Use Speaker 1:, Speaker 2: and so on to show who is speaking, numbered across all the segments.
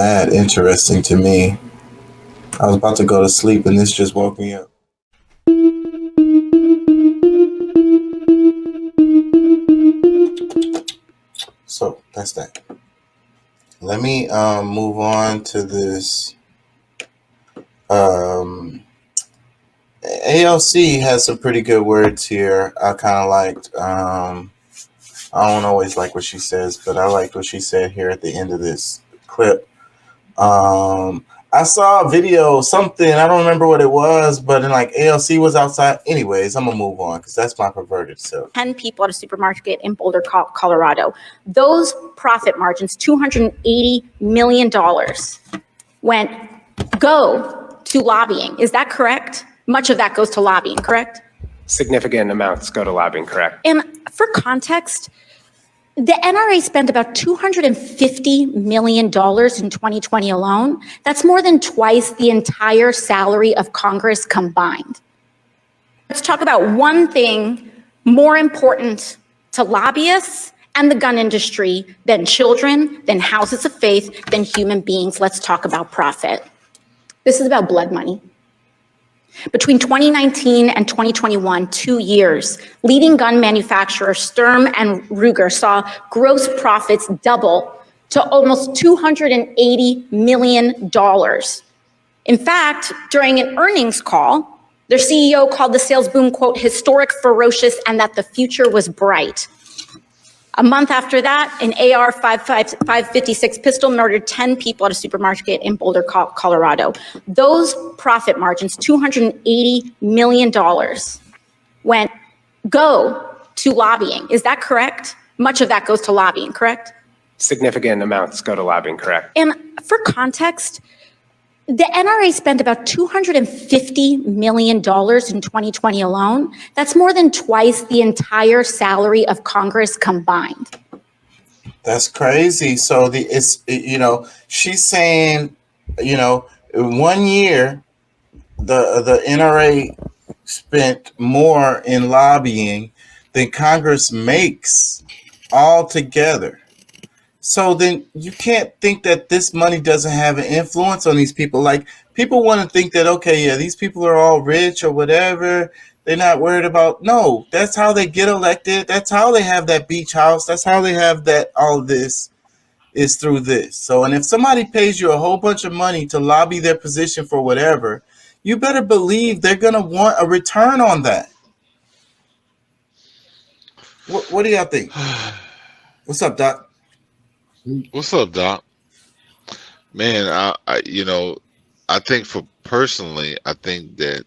Speaker 1: mad interesting to me. I was about to go to sleep and this just woke me up. So that's that. Let me move on to this. AOC has some pretty good words here. I kind of liked. I don't always like what she says, but I liked what she said here at the end of this clip. I saw a video, something, I don't remember what it was, but in like AOC was outside. Anyways, I'm gonna move on because that's my perverted self.
Speaker 2: 10 people at a supermarket in Boulder, Colorado. Those profit margins, $280 million, go to lobbying. Is that correct? Much of that goes to lobbying, correct?
Speaker 3: Significant amounts go to lobbying, correct?
Speaker 2: And for context, the NRA spent about $250 million in 2020 alone. That's more than twice the entire salary of Congress combined. Let's talk about one thing more important to lobbyists and the gun industry than children, than houses of faith, than human beings. Let's talk about profit. This is about blood money. Between 2019 and 2021, 2 years, leading gun manufacturer Sturm and Ruger saw gross profits double to almost $280 million. In fact, during an earnings call, their CEO called the sales boom, quote, historic, ferocious, and that the future was bright. A month after that, an AR-556 pistol murdered 10 people at a supermarket in Boulder, Colorado. Those profit margins, $280 million, go to lobbying. Is that correct? Much of that goes to lobbying, correct?
Speaker 3: Significant amounts go to lobbying, correct?
Speaker 2: And for context, the NRA spent about $250 million in 2020 alone. That's more than twice the entire salary of Congress combined.
Speaker 1: That's crazy. So she's saying, in 1 year, the NRA spent more in lobbying than Congress makes altogether. So then you can't think that this money doesn't have an influence on these people. Like, people want to think that, okay, yeah, these people are all rich or whatever. They're not worried about. No, that's how they get elected. That's how they have that beach house. That's how they have that. All this is through this. So, and if somebody pays you a whole bunch of money to lobby their position for whatever, you better believe they're going to want a return on that. What do y'all think? What's up, Doc?
Speaker 4: What's up, Doc? Man, I think personally, I think that,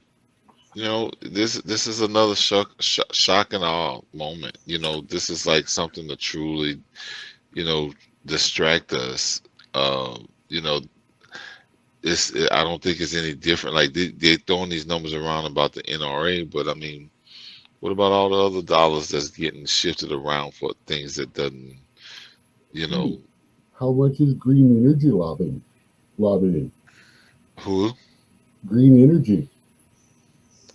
Speaker 4: this is another shock and awe moment. This is like something to truly, distract us. I don't think it's any different. Like they're throwing these numbers around about the NRA, but I mean, what about all the other dollars that's getting shifted around for things that doesn't,
Speaker 5: How much is green energy lobbying?
Speaker 4: Who?
Speaker 5: Green energy.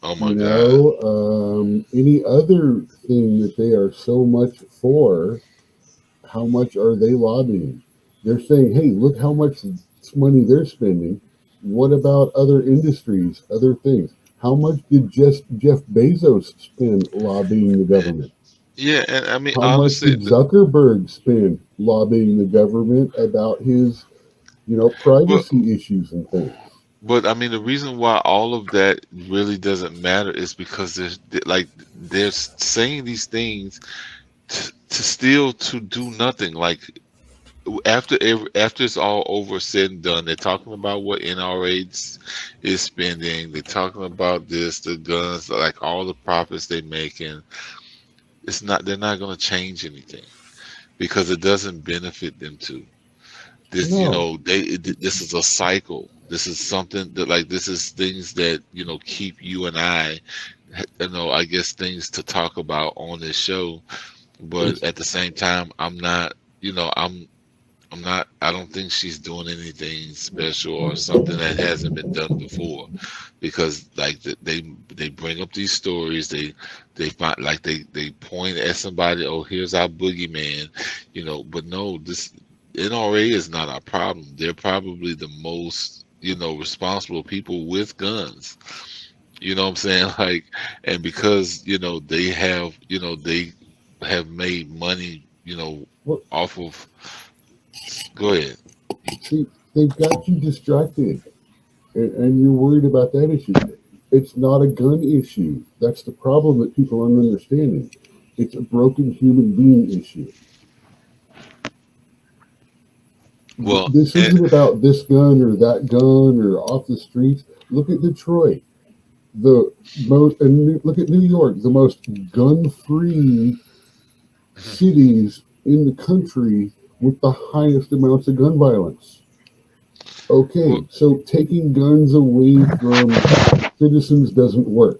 Speaker 4: Oh my God.
Speaker 5: Any other thing that they are so much for, how much are they lobbying? They're saying, hey, look how much money they're spending. What about other industries, other things? How much did Jeff Bezos spend lobbying the government?
Speaker 4: Yeah, and I mean,
Speaker 5: how much did Zuckerberg spend lobbying the government about his, privacy issues and things?
Speaker 4: But I mean, the reason why all of that really doesn't matter is because they're saying these things to do nothing. Like after it's all over, said and done, they're talking about what NRA is spending. They're talking about this, the guns, like all the profits they make, and they're not going to change anything because it doesn't benefit them to. This, this is a cycle. This is something that this is things that, keep you and I guess things to talk about on this show. But at the same time, I don't think she's doing anything special or something that hasn't been done before, because they bring up these stories, they find they point at somebody, oh, here's our boogeyman, but no, NRA is not our problem. They're probably the most, responsible people with guns. You know what I'm saying? Like, and because, they have made money,
Speaker 5: Well,
Speaker 4: off of. Go ahead.
Speaker 5: see, they've got you distracted, and you're worried about that issue. It's not a gun issue. That's the problem that people aren't understanding. It's a broken human being issue.
Speaker 4: Well,
Speaker 5: This
Speaker 4: and,
Speaker 5: isn't about this gun or that gun or off the streets. Look at Detroit, the most, and look at New York, the most gun-free cities in the country with the highest amounts of gun violence. Okay,
Speaker 4: well,
Speaker 5: so taking guns away from citizens doesn't work.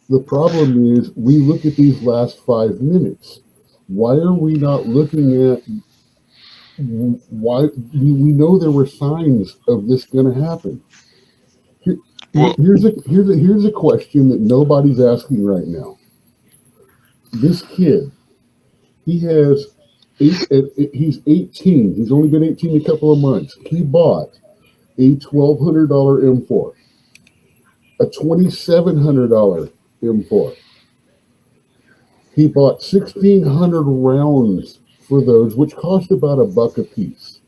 Speaker 5: The problem is we look at these last 5 minutes. Why are we not looking at why we know there were signs of this going to happen?
Speaker 4: well,
Speaker 5: Here's a question that nobody's asking right now. This kid, he has he's 18. He's only been 18 a couple of months. He bought a $1,200 M4, a $2,700 M4. He bought 1,600 rounds for those, which cost about $1 a piece.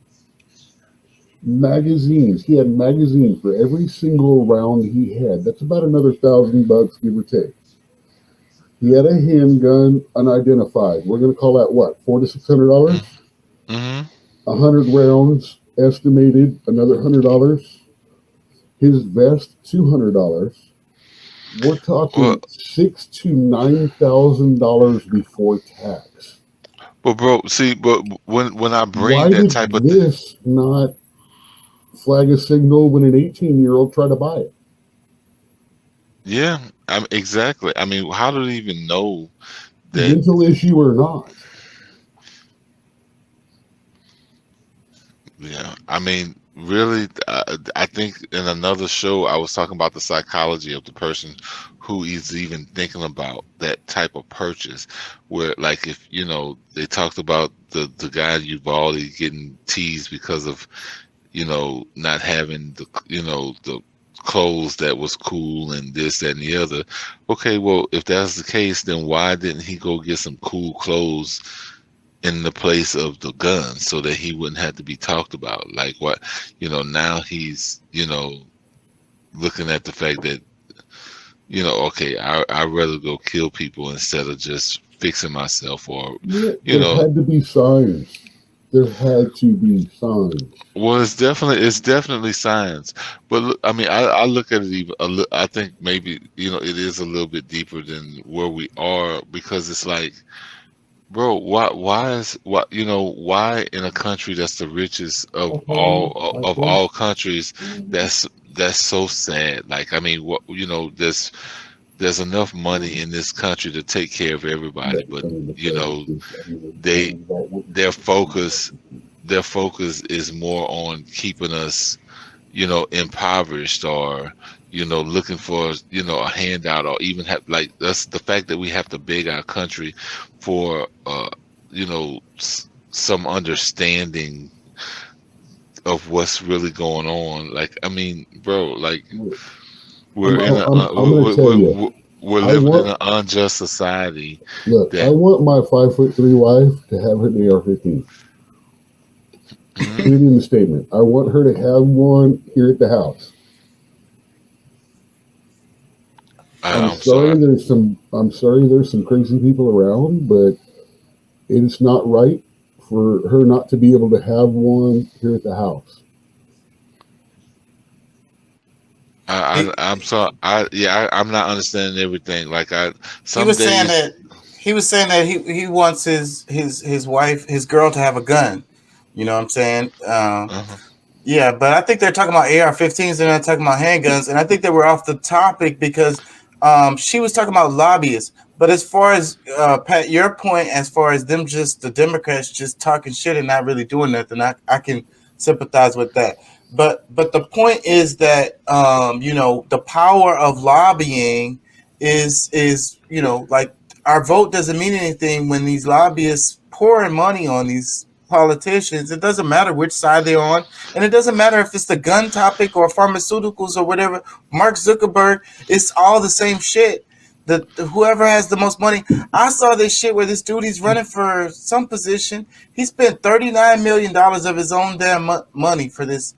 Speaker 5: Magazines. He had magazines for every single round he had. That's about another $1,000, give or take. He had a handgun unidentified. We're going to call that what? $400 to $600.
Speaker 4: mm-hmm.
Speaker 5: 100 rounds estimated, another $100. His vest, $200. We're talking
Speaker 4: Well,
Speaker 5: $6,000 to $9,000 before tax.
Speaker 4: but bro, see, but when I bring
Speaker 5: Why
Speaker 4: that
Speaker 5: did
Speaker 4: type of
Speaker 5: this not flag a signal when an 18-year-old tried to buy it?
Speaker 4: yeah, exactly. I mean, how do they even know that?
Speaker 5: Mental issue or not?
Speaker 4: Yeah, I mean, really, I think in another show I was talking about the psychology of the person who is even thinking about that type of purchase, where like if they talked about the guy Uvalde getting teased because of not having the clothes that was cool and this, that, and the other. Okay, well, if that's the case, then why didn't he go get some cool clothes in the place of the gun so that he wouldn't have to be talked about? Like what, now he's, looking at the fact that, okay, I'd rather go kill people instead of just fixing myself or,
Speaker 5: Yeah,
Speaker 4: you
Speaker 5: there
Speaker 4: know,
Speaker 5: had to be signs. There had to be signs.
Speaker 4: well, it's definitely science, but look, I mean, I look at it even I think maybe it is a little bit deeper than where we are because it's like, bro, why in a country that's the richest of all countries, that's so sad. Like, I mean, what there's enough money in this country to take care of everybody, but they their focus is more on keeping us impoverished or looking for a handout or even have like that's the fact that we have to beg our country for some understanding of what's really going on. Like, I mean, bro, like
Speaker 5: I'm,
Speaker 4: we're in a
Speaker 5: I'm going to tell you.
Speaker 4: we're
Speaker 5: I
Speaker 4: living in
Speaker 5: want
Speaker 4: an unjust society
Speaker 5: look. I
Speaker 4: that
Speaker 5: want my 5'3" wife to have an AR-15.
Speaker 4: Mhm.
Speaker 5: Put it in the statement. I want her to have one here at the house. I'm
Speaker 4: I'm
Speaker 5: sorry
Speaker 4: sorry.
Speaker 5: there's some crazy people around, but it's not right for her not to be able to have one here at the house.
Speaker 4: I'm sorry. I'm not understanding everything. Like
Speaker 1: He
Speaker 4: some
Speaker 1: was saying
Speaker 4: days.
Speaker 1: that he wants his wife, his girl, to have a gun. You know what I'm saying?
Speaker 4: Uh-huh.
Speaker 1: Yeah, but I think they're talking about AR-15s and they're not talking about handguns, and I think they were off the topic because she was talking about lobbyists. But as far as Pat, your point, as far as them just the Democrats just talking shit and not really doing nothing, I can sympathize with that. But the point is that the power of lobbying is like our vote doesn't mean anything when these lobbyists pouring money on these politicians. It doesn't matter which side they're on, and it doesn't matter if it's the gun topic or pharmaceuticals or whatever. Mark Zuckerberg, it's all the same shit. Whoever has the most money. I saw this shit where this dude, he's running for some position. He spent $39 million of his own damn money for this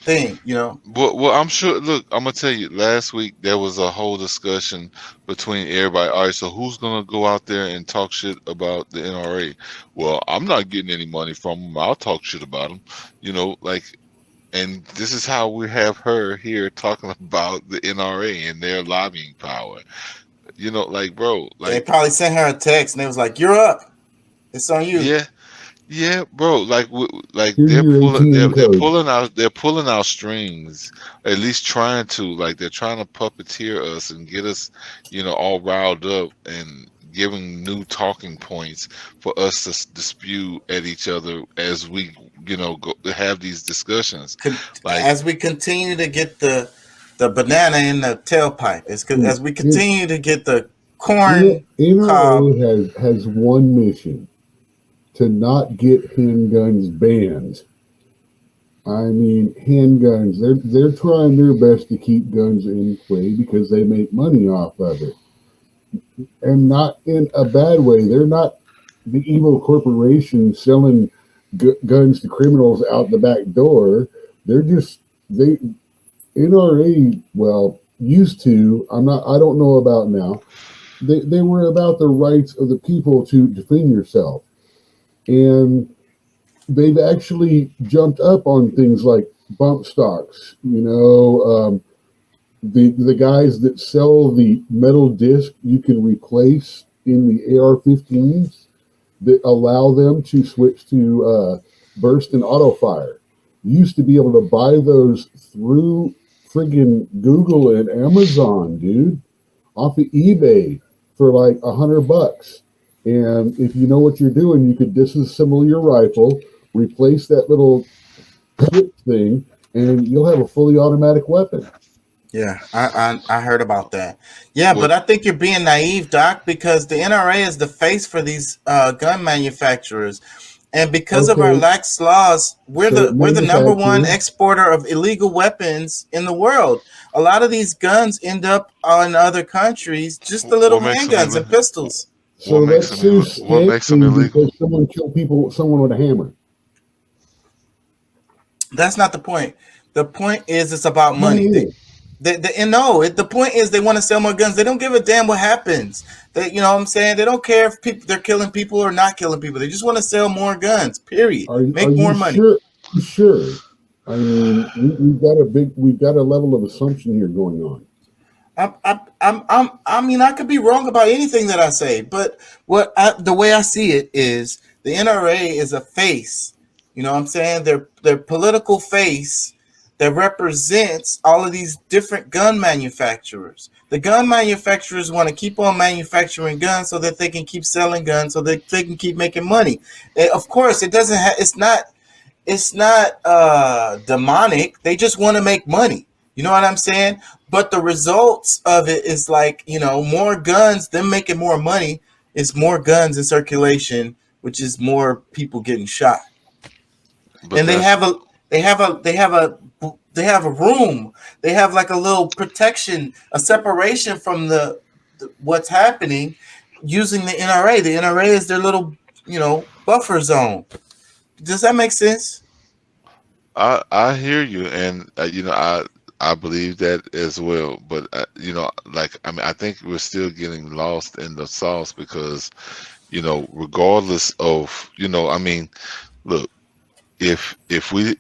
Speaker 1: thing, you know.
Speaker 4: Well, I'm sure. Look, I'm gonna tell you. Last week there was a whole discussion between everybody. All right, so who's gonna go out there and talk shit about the NRA? Well, I'm not getting any money from them. I'll talk shit about them. You know, like, and this is how we have her here talking about the NRA and their lobbying power. You know, like, bro,
Speaker 1: They
Speaker 4: like,
Speaker 1: probably sent her a text and they was like, "You're up. It's on you."
Speaker 4: yeah. Yeah, bro. Like, like
Speaker 5: Here's your ATM code.
Speaker 4: they're pulling out strings, at least trying to. Like, they're trying to puppeteer us and get us, you know, all riled up and giving new talking points for us to dispute at each other as we, you know, go have these discussions. Like,
Speaker 1: As we continue to get the banana in the tailpipe, as we continue to get the corn cob.
Speaker 5: NRA has one mission: to not get handguns banned. I mean, handguns, they're trying their best to keep guns in play because they make money off of it. And not in a bad way. They're not the evil corporation selling guns to criminals out the back door. They're just, NRA, well, used to, I don't know about now. They were about the rights of the people to defend yourself. And they've actually jumped up on things like bump stocks. You know, the guys that sell the metal disc you can replace in the AR-15s that allow them to switch to burst and auto fire. You used to be able to buy those through friggin' Google and Amazon, dude, off of eBay for like $100. And if you know what you're doing, you could disassemble your rifle, replace that little clip thing, and you'll have a fully automatic weapon.
Speaker 1: Yeah, I heard about that. Yeah, but I think you're being naive, Doc, because the NRA is the face for these gun manufacturers, and because of our lax laws, we're the number one exporter of illegal weapons in the world. A lot of these guns end up in other countries, just the little handguns and pistols.
Speaker 5: So let's sue because someone killed someone with a hammer.
Speaker 1: That's not the point. The point is it's about money. The point is they want to sell more guns. They don't give a damn what happens. You know what I'm saying? They don't care if they're killing people or not killing people. They just want to sell more guns. Period. Make more money.
Speaker 5: Sure. I mean, we've got a level of assumption here going on.
Speaker 1: I mean, I could be wrong about anything that I say, but the way I see it is the NRA is a face. You know what I'm saying? They're political face that represents all of these different gun manufacturers. The gun manufacturers want to keep on manufacturing guns so that they can keep selling guns, so that they can keep making money. And of course, it's not demonic. They just want to make money. You know what I'm saying? But the results of it is like, you know, more guns, them making more money is more guns in circulation, which is more people getting shot. But and they have a room. They have like a little protection, a separation from the what's happening using the NRA. The NRA is their little, you know, buffer zone. Does that make sense?
Speaker 4: I hear you, and you know, I believe that as well. But you know, like, I mean, I think we're still getting lost in the sauce because, you know, regardless of, you know, I mean, look, if we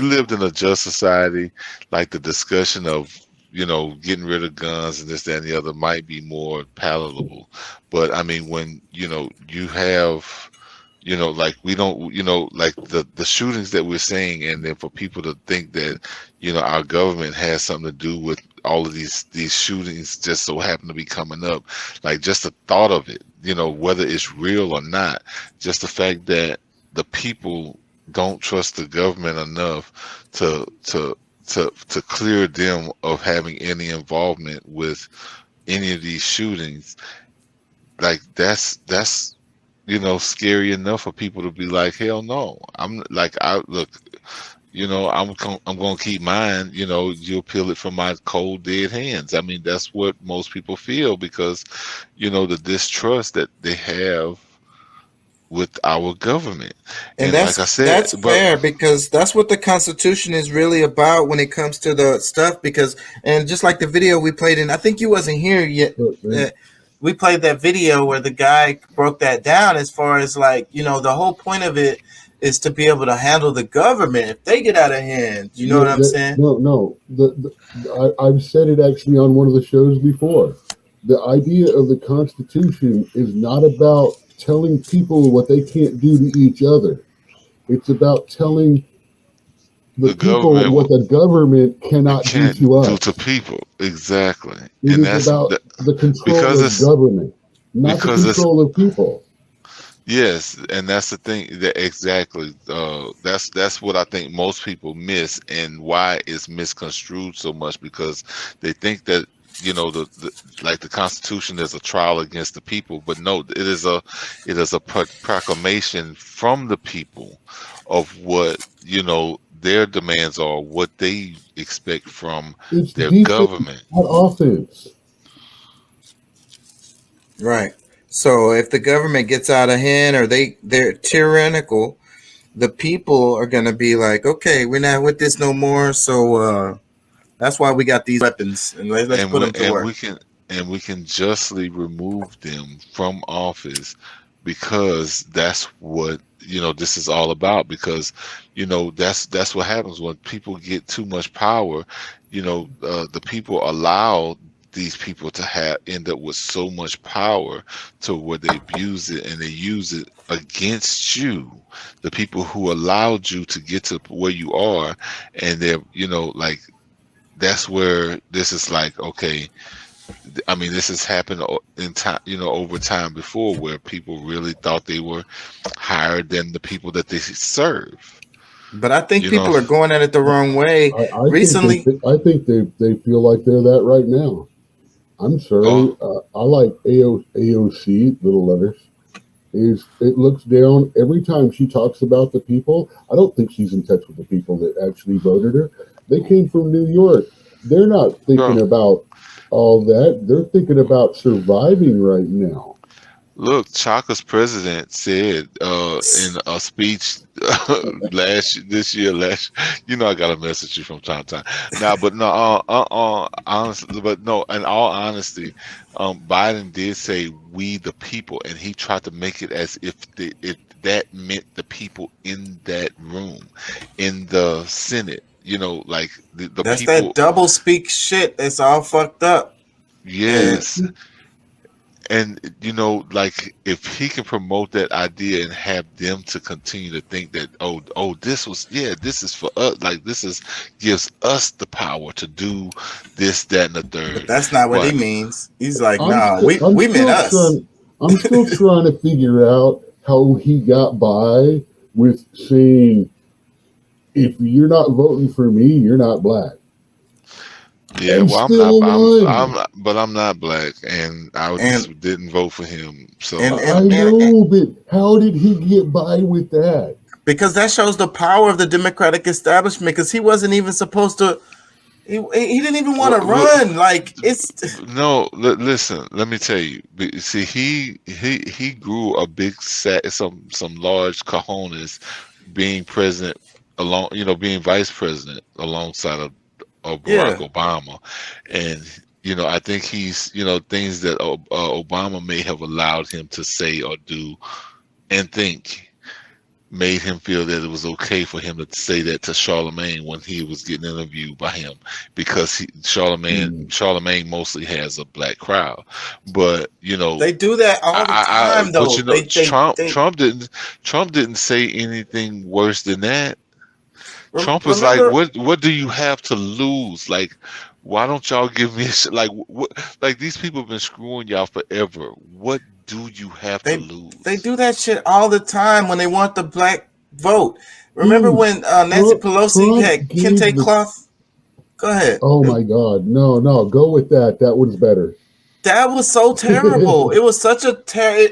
Speaker 4: lived in a just society, like the discussion of, you know, getting rid of guns and this, that, and the other might be more palatable. But I mean, when, you know, you have, you know, like, we don't, you know, like the shootings that we're seeing, and then for people to think that, you know, our government has something to do with all of these shootings just so happen to be coming up, like, just the thought of it, you know, whether it's real or not, just the fact that the people don't trust the government enough to clear them of having any involvement with any of these shootings, like, that's scary enough for people to be like, hell no. I'm like, I look, I'm going to keep mine. You'll peel it from my cold dead hands. I mean, that's what most people feel because, the distrust that they have with our government.
Speaker 1: And
Speaker 4: And like I said,
Speaker 1: that's
Speaker 4: but
Speaker 1: fair because that's what the Constitution is really about when it comes to the stuff. Because and just like the video we played in, I think you wasn't here yet. Uh, we played that video where the guy broke that down as far as like the whole point of it is to be able to handle the government if they get out of hand. You know what I'm saying?
Speaker 5: No. I've said it actually on one of the shows before. The idea of the Constitution is not about telling people what they can't do to each other. It's about telling the people
Speaker 4: government
Speaker 5: what the government cannot do
Speaker 4: can't
Speaker 5: to
Speaker 4: do
Speaker 5: us.
Speaker 4: to people. Exactly.
Speaker 5: It
Speaker 4: And
Speaker 5: is about the control
Speaker 4: because
Speaker 5: of government, not the
Speaker 4: because it's
Speaker 5: control of people.
Speaker 4: yes, and that's the thing that exactly that's what I think most people miss and why it's misconstrued so much because they think that the like the Constitution is a trial against the people, but no, it is a proclamation from the people of what their demands are, what they expect from
Speaker 5: It's
Speaker 4: their
Speaker 5: defense,
Speaker 4: government.
Speaker 5: not offense.
Speaker 1: Right. So if the government gets out of hand or they're tyrannical, the people are gonna be like, okay, we're not with this no more. So that's why we got these weapons and let's
Speaker 4: and
Speaker 1: put
Speaker 4: we
Speaker 1: them to
Speaker 4: and
Speaker 1: work.
Speaker 4: we can and we can justly remove them from office because that's what this is all about because that's what happens when people get too much power. The people allow these people to end up with so much power to where they abuse it and they use it against you, the people who allowed you to get to where you are. And they're like, that's where this is like, okay, I mean, this has happened in time, over time before, where people really thought they were higher than the people that they serve.
Speaker 1: But I think
Speaker 4: You know,
Speaker 1: people are going at it the wrong way. Recently,
Speaker 5: I think they feel like they're that right now. I'm sorry.
Speaker 4: oh,
Speaker 5: I like AOC, little letters. It looks down every time she talks about the people. I don't think she's in touch with the people that actually voted her. They came from New York. They're not thinking
Speaker 4: bro,
Speaker 5: about all that. They're thinking about surviving right now.
Speaker 4: look, Chaka's president said in a speech this year, I got to message you from time to time. Now, but no, honestly, but no, in all honesty, Biden did say "we the people," and he tried to make it as if that meant the people in that room, in the Senate. Like the
Speaker 1: that's that
Speaker 4: people.
Speaker 1: double speak shit. It's all fucked up. And
Speaker 4: Yes. And like if he can promote that idea and have them to continue to think that this is for us, like gives us the power to do this, that, and the
Speaker 1: but
Speaker 4: third.
Speaker 1: that's not what he
Speaker 4: But
Speaker 1: means. He's like,
Speaker 5: I'm
Speaker 1: nah,
Speaker 5: still I'm
Speaker 1: we meant
Speaker 5: still
Speaker 1: us.
Speaker 5: trying I'm still trying to figure out how he got by with saying if you're not voting for me, you're not black.
Speaker 4: yeah,
Speaker 5: And
Speaker 4: well, I'm not.
Speaker 5: still won.
Speaker 4: But I'm not black, and I
Speaker 1: And
Speaker 4: just didn't vote for him.
Speaker 1: and
Speaker 4: So
Speaker 5: I
Speaker 1: and, and, and
Speaker 5: know, but how did he get by with that?
Speaker 1: because that shows the power of the Democratic establishment. Because he wasn't even supposed to. He didn't even want to
Speaker 4: well,
Speaker 1: run. Like it's
Speaker 4: no, listen. Let me tell you. See, he grew a big set, some large cojones, being president along, being vice president alongside of Barack
Speaker 1: yeah.
Speaker 4: Obama, and I think he's, things that Obama may have allowed him to say or do and think made him feel that it was okay for him to say that to Charlemagne when he was getting interviewed by him, because
Speaker 5: Hmm.
Speaker 4: Charlemagne mostly has a black crowd, but
Speaker 1: They do that all the time,
Speaker 4: but
Speaker 1: though. They
Speaker 4: Trump didn't say anything worse than that. Trump was like,
Speaker 1: remember.
Speaker 4: what do you have to lose? Like, why don't y'all give me a like what, like these people have been screwing y'all forever. What do you have to
Speaker 1: They
Speaker 4: lose?
Speaker 1: do that shit all the time when they want the black vote. Remember
Speaker 5: Dude,
Speaker 1: when Nancy Pelosi
Speaker 5: Trump
Speaker 1: had
Speaker 5: gave
Speaker 1: kente
Speaker 5: the.
Speaker 1: cloth? Go ahead.
Speaker 5: Oh my God. No, go with that. That one's better.
Speaker 1: That was so terrible. It was such a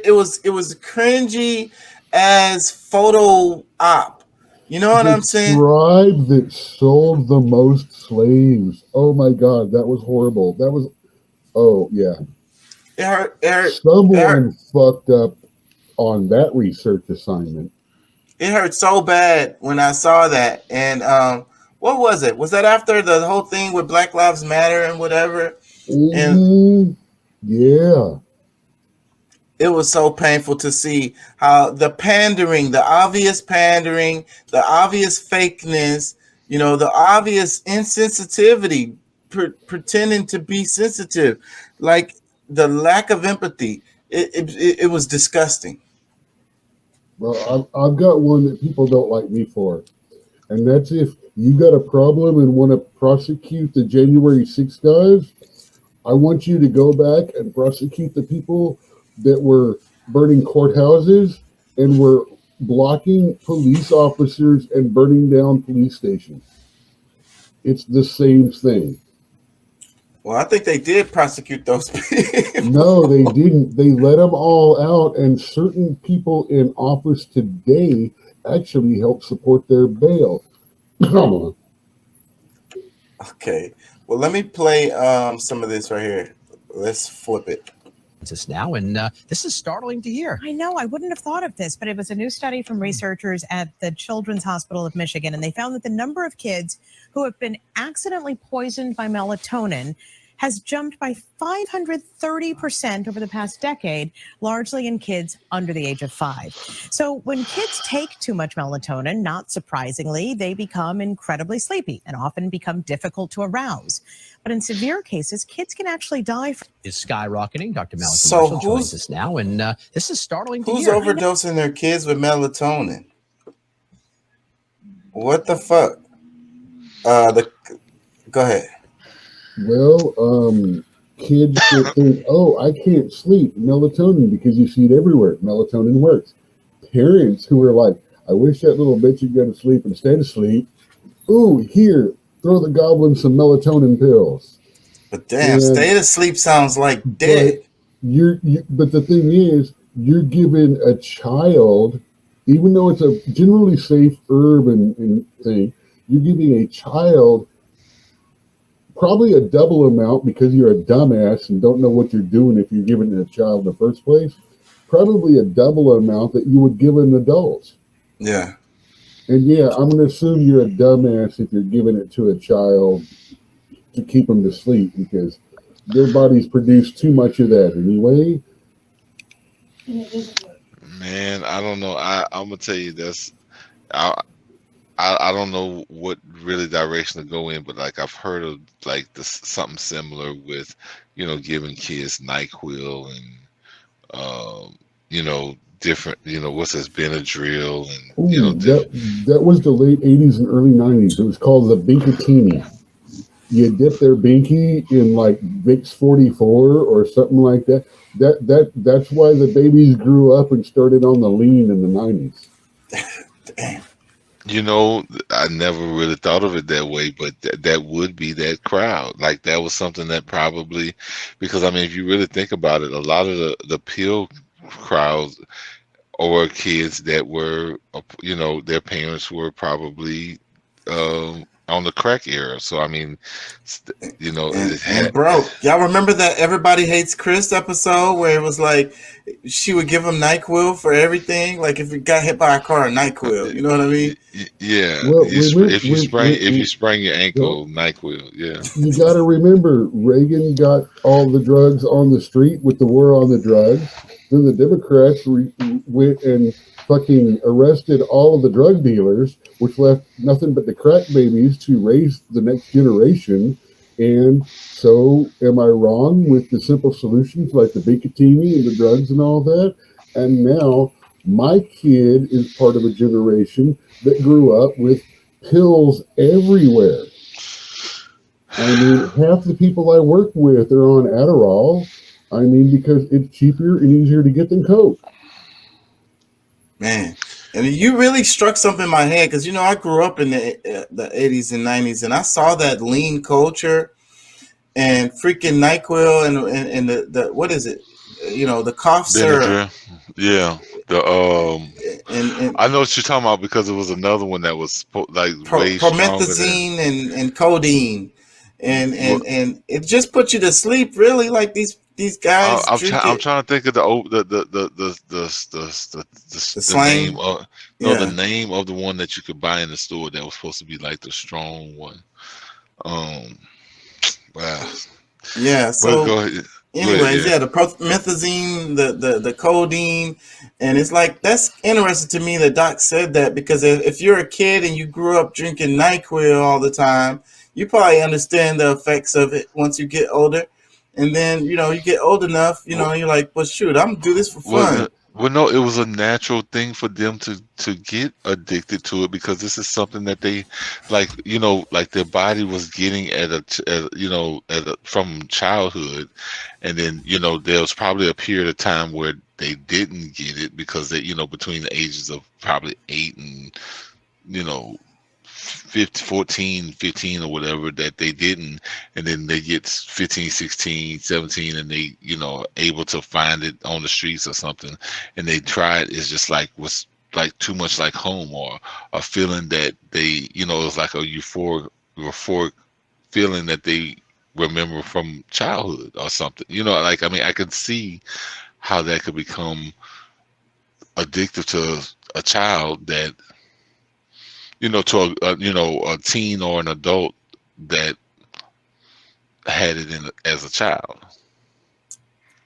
Speaker 1: it was cringy as photo op. You know what
Speaker 5: The
Speaker 1: I'm saying?
Speaker 5: tribe that sold the most slaves. Oh my God, that was horrible. That was, oh yeah.
Speaker 1: It hurt. It hurt.
Speaker 5: Someone fucked up on that research assignment.
Speaker 1: It hurt so bad when I saw that. And what was it? Was that after the whole thing with Black Lives Matter and whatever? And
Speaker 5: Mm-hmm. Yeah.
Speaker 1: it was so painful to see how the pandering, the obvious fakeness, the obvious insensitivity, pretending to be sensitive, like the lack of empathy. It was disgusting.
Speaker 5: Well, I've got one that people don't like me for. And that's if you got a problem and want to prosecute the January 6th guys, I want you to go back and prosecute the people that were burning courthouses and were blocking police officers and burning down police stations. It's the same thing.
Speaker 1: Well, I think they did prosecute those people.
Speaker 5: No, they didn't. They let them all out, and certain people in office today actually help support their bail. Come on.
Speaker 1: Okay. Well, let me play some of this right here. Let's flip it.
Speaker 6: Now, and this is startling to hear.
Speaker 7: I know, I wouldn't have thought of this, but it was a new study from researchers at the Children's Hospital of Michigan, and they found that the number of kids who have been accidentally poisoned by melatonin has jumped by 530% over the past decade, largely in kids under the age of 5. So when kids take too much melatonin, not surprisingly, they become incredibly sleepy and often become difficult to arouse. But in severe cases, kids can actually die.
Speaker 6: Is skyrocketing. Dr. Malcolm
Speaker 1: So
Speaker 6: Marshall joins us now, and this is startling to
Speaker 1: Who's
Speaker 6: hear.
Speaker 1: overdosing their kids with melatonin? What the fuck? Go ahead.
Speaker 5: Well, kids that think, oh, I can't sleep, melatonin, because you see it everywhere. Melatonin works. Parents who are like, I wish that little bitch would go to sleep instead of sleep. Ooh, here, throw the goblin some melatonin pills.
Speaker 1: But damn, stay asleep sounds like dead.
Speaker 5: But the thing is, you're giving a child, even though it's a generally safe herb and thing, you're giving a child probably a double amount because you're a dumbass and don't know what you're doing if you're giving it a child in the first place. Probably a double amount that you would give an adult.
Speaker 1: Yeah.
Speaker 5: And yeah, I'm going to assume you're a dumbass if you're giving it to a child to keep them to sleep because their bodies produce too much of that anyway.
Speaker 4: Man, I don't know. I'm gonna tell you this. I don't know what really direction to go in, but like I've heard of like this something similar with, giving kids NyQuil and different, what's this, Benadryl and
Speaker 5: that was the late 80s and early 90s. It was called the Binkatini. You dip their binky in like Vicks 44 or something like that. That's why the babies grew up and started on the lean in the 90s.
Speaker 1: Damn.
Speaker 4: I never really thought of it that way, but that would be that crowd. Like that was something that probably, because I mean, if you really think about it, a lot of the pill crowds or kids that were, their parents were probably on the crack era. So I mean,
Speaker 1: and bro, y'all remember that Everybody Hates Chris episode where it was like she would give him NyQuil for everything, like if he got hit by a car, NyQuil. You know what I mean?
Speaker 4: Yeah.
Speaker 5: Well,
Speaker 4: if you sprain your ankle, NyQuil. Yeah.
Speaker 5: You got to remember, Reagan got all the drugs on the street with the war on the drugs. Then the Democrats went and fucking arrested all of the drug dealers, which left nothing but the crack babies to raise the next generation. And so, am I wrong with the simple solutions like the Bicatini and the drugs and all that? And now, my kid is part of a generation that grew up with pills everywhere. I mean, half the people I work with are on Adderall. I mean, because it's cheaper and easier to get than Coke.
Speaker 1: Man, and you really struck something in my head because I grew up in the 80s and 90s, and I saw that lean culture, and freaking NyQuil and the what is it? The cough syrup.
Speaker 4: Benadryl. Yeah. The
Speaker 1: and
Speaker 4: I know what you're talking about because it was another one that was like way stronger than.
Speaker 1: promethazine and codeine, and
Speaker 4: Well,
Speaker 1: and and it just puts you to sleep. Really, like these guys drink
Speaker 4: I'm
Speaker 1: it.
Speaker 4: trying to think of
Speaker 1: The
Speaker 4: the name
Speaker 1: slang,
Speaker 4: of the
Speaker 1: yeah,
Speaker 4: name of the one that you could buy in the store that was supposed to be like the strong one. Um, wow.
Speaker 1: yeah.
Speaker 4: But
Speaker 1: So
Speaker 4: go ahead. Go ahead.
Speaker 1: anyways,
Speaker 4: Yeah.
Speaker 1: yeah, the promethazine, the codeine, and it's like that's interesting to me that Doc said that, because if you're a kid and you grew up drinking NyQuil all the time, you probably understand the effects of it once you get older, and then you get old enough, you're like, well, shoot, I'm gonna do this for
Speaker 4: Well,
Speaker 1: fun.
Speaker 4: well, no, it was a natural thing for them to get addicted to it because this is something that they like, like their body was getting from childhood, and then there was probably a period of time where they didn't get it because they between the ages of probably 8 and you know 14, 15 or whatever that they didn't, and then they get 15, 16, 17, and they able to find it on the streets or something, and they try it. It's just like was like too much like home, or a feeling that they it was like a euphoric feeling that they remember from childhood or something. Like, I mean, I could see how that could become addictive to a child that to a teen or an adult that had it as a child.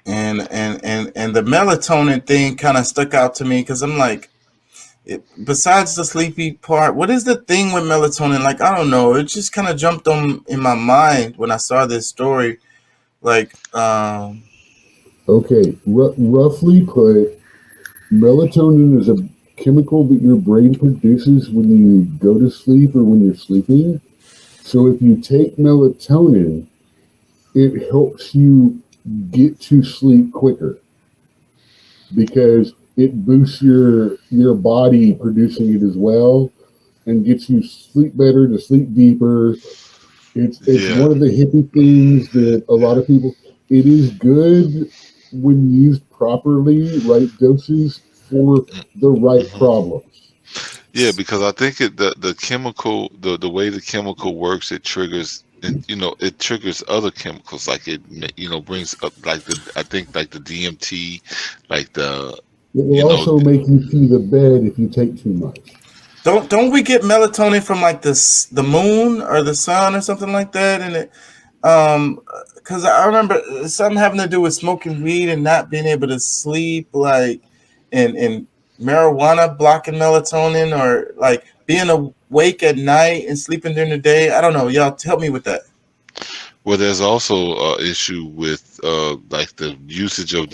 Speaker 1: And the melatonin thing kind of stuck out to me, because I'm like, besides the sleepy part, what is the thing with melatonin? Like, I don't know. It just kind of jumped on in my mind when I saw this story. Like,
Speaker 5: Okay, roughly put, melatonin is a chemical that your brain produces when you go to sleep or when you're sleeping. So if you take melatonin, it helps you get to sleep quicker because it boosts your body producing it as well and gets you sleep better, to sleep deeper. It's
Speaker 4: Yeah,
Speaker 5: one of the hippie things that a lot of people. It is good when used properly, right doses for the right
Speaker 4: hmm
Speaker 5: problems.
Speaker 4: yeah, because I think the chemical the way the chemical works, it triggers. And it triggers other chemicals, like it brings up like I think like the DMT, like the
Speaker 5: It will
Speaker 4: you know
Speaker 5: also make you pee the bed if you take too much.
Speaker 1: don't we get melatonin from like the moon or the sun or something like that? And it, because I remember something having to do with smoking weed and not being able to sleep, like, and marijuana blocking melatonin, or like being awake at night and sleeping during the day. I don't know. Y'all help me with that.
Speaker 4: Well, there's also an issue with like the usage of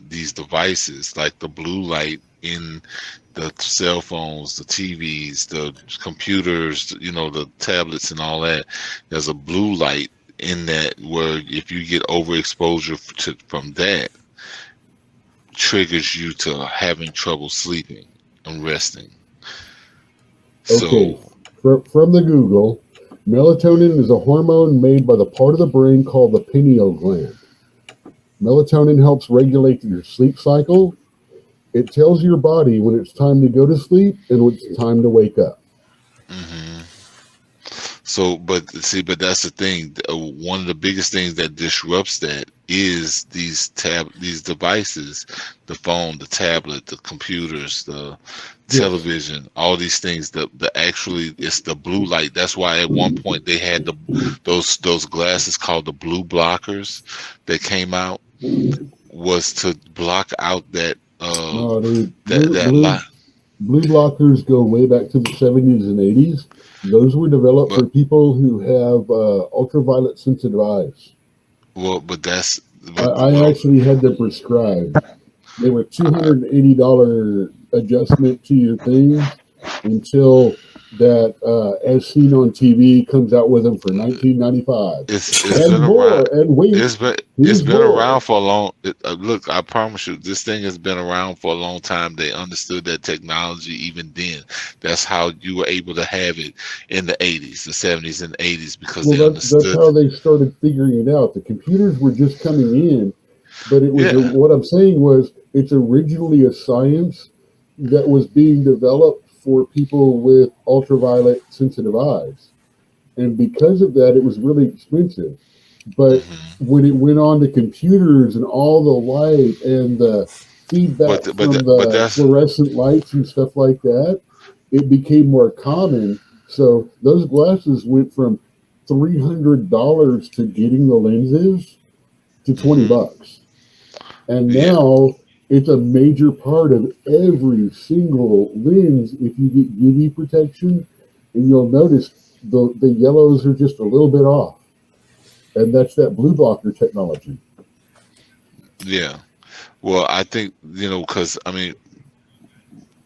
Speaker 4: these devices, like the blue light in the cell phones, the TVs, the computers, the tablets and all that. There's a blue light in that where if you get overexposure from that, triggers you to having trouble sleeping and resting.
Speaker 5: Okay,
Speaker 4: So,
Speaker 5: from the Google, melatonin is a hormone made by the part of the brain called the pineal gland. Melatonin helps regulate your sleep cycle. It tells your body when it's time to go to sleep and when it's time to wake up.
Speaker 4: mhm. So, but see, but that's the thing. One of the biggest things that disrupts that is these devices, the phone, the tablet, the computers, the
Speaker 5: Yes.
Speaker 4: television, all these things. The actually it's the blue light. That's why at one point they had those glasses called the blue blockers that came out, was to block out
Speaker 5: No, dude.
Speaker 4: that light.
Speaker 5: Blue blockers go way back to the 70s and 80s. Those were developed
Speaker 4: But
Speaker 5: for people who have ultraviolet sensitive eyes.
Speaker 4: well, but that's
Speaker 5: I actually had them prescribed. They were $280 adjustment to your things until that, as seen on TV, comes out with them for $19.95.
Speaker 4: It's
Speaker 5: And
Speaker 4: been
Speaker 5: more.
Speaker 4: around.
Speaker 5: And wait,
Speaker 4: It's
Speaker 5: here's
Speaker 4: been
Speaker 5: more.
Speaker 4: around for a long. Look, I promise you, this thing has been around for a long time. They understood that technology even then. That's how you were able to have it in the 80s, the 70s, and 80s because they
Speaker 5: Well, that's
Speaker 4: understood.
Speaker 5: how they started figuring it out. The computers were just coming in, but it was
Speaker 4: Yeah.
Speaker 5: what I'm saying was it's originally a science that was being developed for people with ultraviolet sensitive eyes, and because of that, it was really expensive. But
Speaker 4: hmm
Speaker 5: when it went on to computers and all the light and the feedback from
Speaker 4: But
Speaker 5: the
Speaker 4: that's
Speaker 5: fluorescent lights and stuff like that, it became more common. So those glasses went from $300 to getting the lenses to 20
Speaker 4: hmm
Speaker 5: bucks. And
Speaker 4: yeah.
Speaker 5: now it's a major part of every single lens if you get UV protection. And you'll notice the yellows are just a little bit off. And that's that blue blocker technology.
Speaker 4: Yeah. Well, I think because I mean,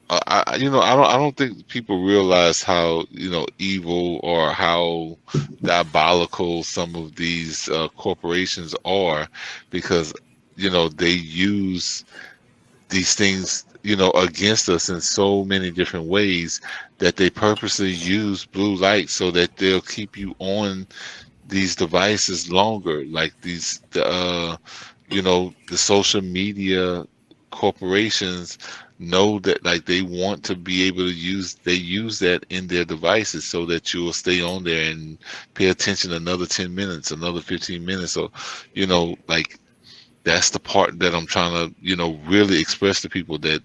Speaker 4: I don't think people realize how evil or how diabolical some of these corporations are, because they use these things against us in so many different ways, that they purposely use blue light so that they'll keep you on these devices longer, like the social media corporations know that, like, they want to be able to use that in their devices so that you will stay on there and pay attention another 10 minutes, another 15 minutes. So like, that's the part that I'm trying to really express to people, that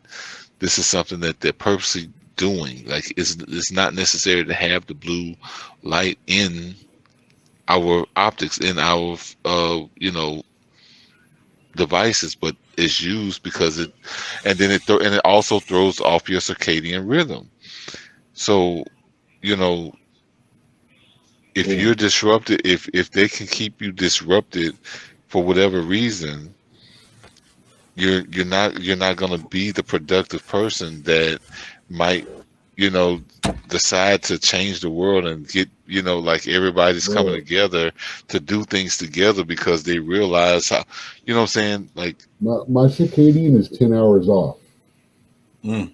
Speaker 4: this is something that they're purposely doing. Like, it's not necessary to have the blue light in our optics, in our devices, but it's used because and then it also throws off your circadian rhythm. So you know if
Speaker 5: Yeah.
Speaker 4: you're disrupted, if they can keep you disrupted for whatever reason, you're not going to be the productive person that might you know decide to change the world and get like everybody's coming
Speaker 5: Bro,
Speaker 4: together to do things together, because they realize how, what I'm saying, like.
Speaker 5: my circadian is 10 hours off.
Speaker 1: Mm.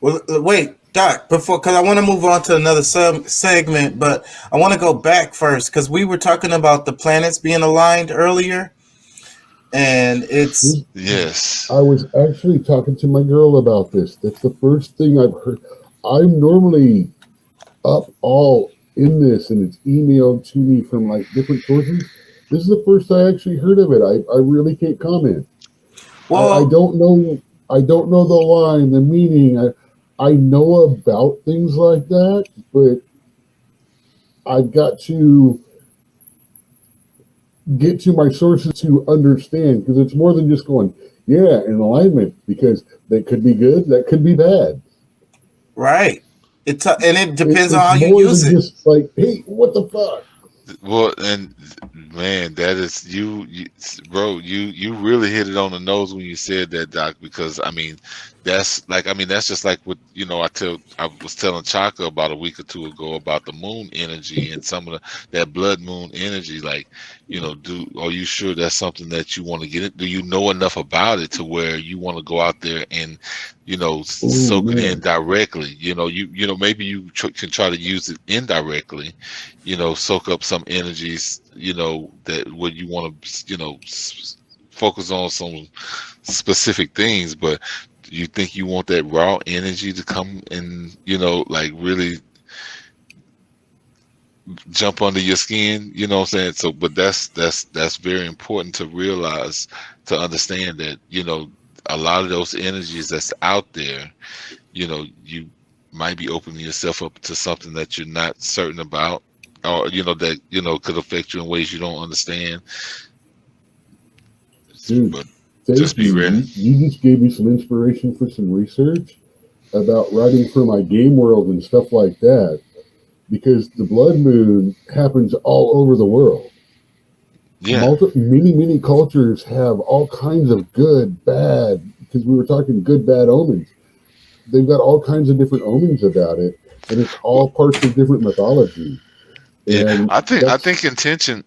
Speaker 1: Well, wait, Doc, before, because I want to move on to another segment, but I want to go back first because we were talking about the planets being aligned earlier, and it's
Speaker 5: This,
Speaker 4: Yes.
Speaker 5: I was actually talking to my girl about this. That's the first thing I've heard. I'm normally up all in this, and it's emailed to me from like different sources. This is the first I actually heard of it. I really can't comment. I
Speaker 1: well,
Speaker 5: don't know. I don't know the line, the meaning. I know about things like that, but I've got to get to my sources to understand, because it's more than just going, yeah, in alignment, because that could be good, that could be bad.
Speaker 1: right. And it depends on
Speaker 5: It's
Speaker 1: how you
Speaker 5: more
Speaker 1: use
Speaker 5: than
Speaker 1: it.
Speaker 5: just like, hey, what the fuck?
Speaker 4: Well, and man, that is bro. You really hit it on the nose when you said that, Doc. Because I mean, that's just like what I was telling Chaka about a week or two ago about the moon energy and some of that blood moon energy. Like, are you sure that's something that you want to get it? Do you know enough about it to where you want to go out there and
Speaker 5: Oh,
Speaker 4: soak it in
Speaker 5: man.
Speaker 4: directly? Maybe you can try to use it indirectly, soak up some energies, that where you want to, focus on some specific things. But you think you want that raw energy to come and, like, really jump under your skin, what I'm saying? So, but that's very important to realize, to understand that, a lot of those energies that's out there, you might be opening yourself up to something that you're not certain about, or that could affect you in ways you don't understand.
Speaker 5: Dude,
Speaker 4: But just
Speaker 5: thank
Speaker 4: be
Speaker 5: you.
Speaker 4: ready.
Speaker 5: You just gave me some inspiration for some research about writing for my game world and stuff like that, because the blood moon happens all over the world.
Speaker 4: Yeah.
Speaker 5: Many cultures have all kinds of good, bad, because we were talking good, bad omens. They've got all kinds of different omens about it. and it's all parts of different mythology.
Speaker 4: Yeah,
Speaker 5: And
Speaker 4: I
Speaker 5: that's
Speaker 4: think intention.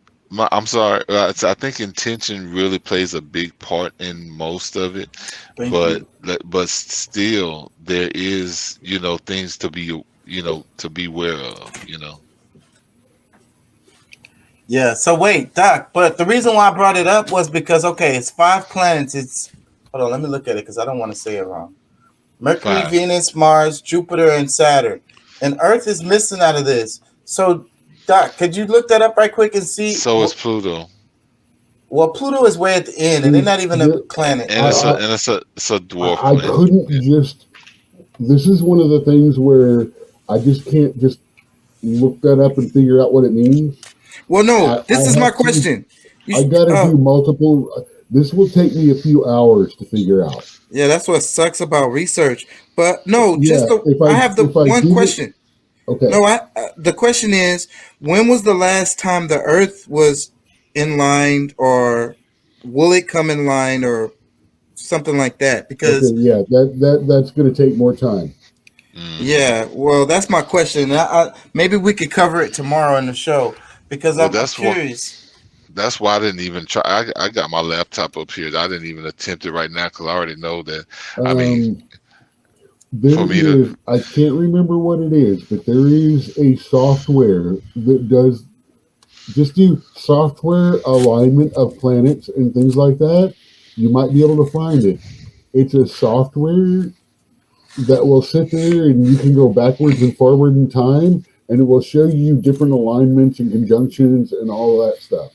Speaker 4: I'm sorry. I think intention really plays a big part in most of it,
Speaker 1: Thank
Speaker 4: but
Speaker 1: you.
Speaker 4: still there is things to be to be aware of.
Speaker 1: Yeah. So wait, Doc. But the reason why I brought it up was because it's 5 planets. It's hold on. Let me look at it because I don't want to say it wrong. Mercury,
Speaker 4: 5.
Speaker 1: Venus, Mars, Jupiter, and Saturn, and Earth is missing out of this. So, Doc, could you look that up right quick and see?
Speaker 4: So is Pluto,
Speaker 1: Well, Pluto is way at the end, and they're
Speaker 5: see,
Speaker 1: not even a planet.
Speaker 4: and it's a dwarf
Speaker 5: I
Speaker 4: planet.
Speaker 5: couldn't
Speaker 4: Yeah.
Speaker 5: just. This is one of the things where I just can't just look that up and figure out what it means.
Speaker 1: Well, no,
Speaker 5: I
Speaker 1: this is my
Speaker 5: have to.
Speaker 1: question.
Speaker 5: I got to do multiple. This will take me a few hours to figure out.
Speaker 1: Yeah, that's what sucks about research. But no,
Speaker 5: Yeah,
Speaker 1: I have the
Speaker 5: if I
Speaker 1: one
Speaker 5: did it,
Speaker 1: question.
Speaker 5: okay.
Speaker 1: No, the question is, when was the last time the Earth was in line, or will it come in line, or something like that?
Speaker 5: Okay,
Speaker 1: Because
Speaker 5: yeah, that's going to take more time.
Speaker 1: yeah, well, that's my question. Maybe we could cover it tomorrow in the show because
Speaker 4: Well,
Speaker 1: I'm curious.
Speaker 4: that's why I didn't even try. I got my laptop up here. I didn't even attempt it right now because I already know that. I mean,
Speaker 5: There
Speaker 4: for me to
Speaker 5: is, I can't remember what it is, but there is a software that does just do software alignment of planets and things like that. You might be able to find it. It's a software that will sit there and you can go backwards and forward in time and it will show you different alignments and conjunctions and all of that stuff.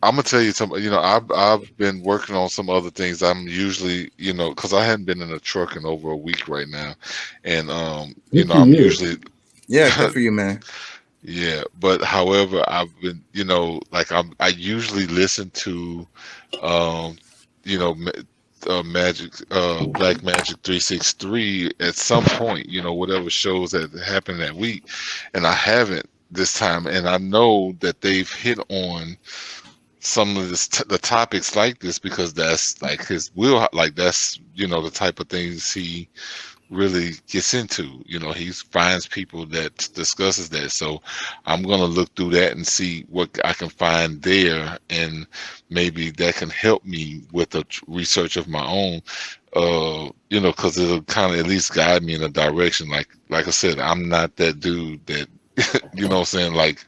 Speaker 4: I'm gonna tell you something. I've been working on some other things. I'm usually, because I hadn't been in a truck in over a week right now, and
Speaker 5: Good for
Speaker 4: I'm
Speaker 5: you.
Speaker 4: usually,
Speaker 1: Yeah, good for you, man.
Speaker 4: yeah. But however, I've been, like I usually listen to, um, you know, ma- Magic, Black Magic 363 at some point. Whatever shows that happened that week, and I haven't this time, and I know that they've hit on some of the topics like this because that's like his will, like that's the type of things he really gets into. He finds people that discusses that. So I'm gonna look through that and see what I can find there, and maybe that can help me with the research of my own. Because it'll kind of at least guide me in a direction. Like I said, I'm not that dude that you know what I'm saying, like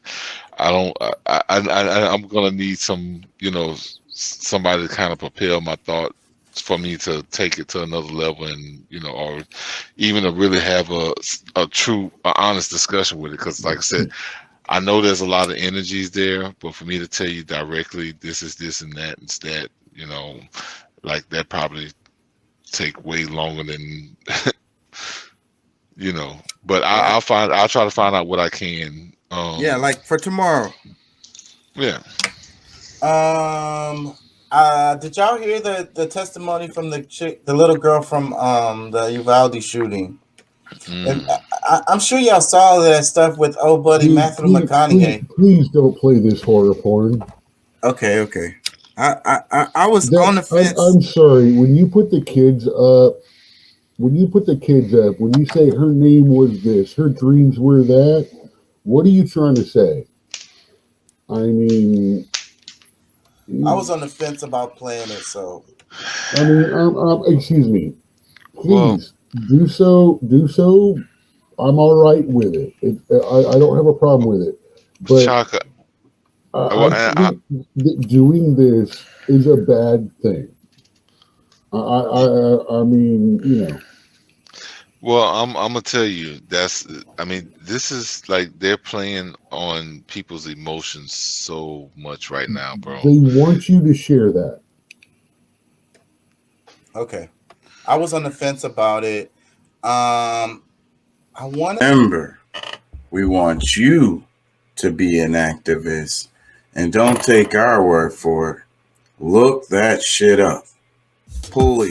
Speaker 4: I don't. I'm gonna need some, somebody to kind of propel my thought for me to take it to another level, and or even to really have a true, honest discussion with it. Because, like I said, I know there's a lot of energies there, but for me to tell you directly, this is this and that and that, like that probably take way longer than But
Speaker 1: Right.
Speaker 4: I'll try to find out what I can.
Speaker 1: Yeah, like for tomorrow.
Speaker 4: Yeah.
Speaker 1: Did y'all hear the testimony from the little girl from the Uvalde shooting? And I'm sure y'all saw that stuff with old buddy
Speaker 5: Dude,
Speaker 1: Matthew McConaughey.
Speaker 5: please don't play this horror porn.
Speaker 1: Okay. I was on the fence.
Speaker 5: I'm sorry. When you put the kids up, when you say her name was this, her dreams were that, what are you trying to say? I mean,
Speaker 1: I was on the fence about playing it, so.
Speaker 5: I mean, excuse me.
Speaker 4: Well,
Speaker 5: Please do so. I'm all right with it. I don't have a problem with it. But
Speaker 4: Chaka,
Speaker 5: I think that doing this is a bad thing. I mean,
Speaker 4: well, I'm gonna tell you this is like they're playing on people's emotions so much right now, bro.
Speaker 5: They want you to share that.
Speaker 1: Okay. I was on the fence about it. I want to remember, we want you to be an activist, and don't take our word for it. Look that shit up. Pulley.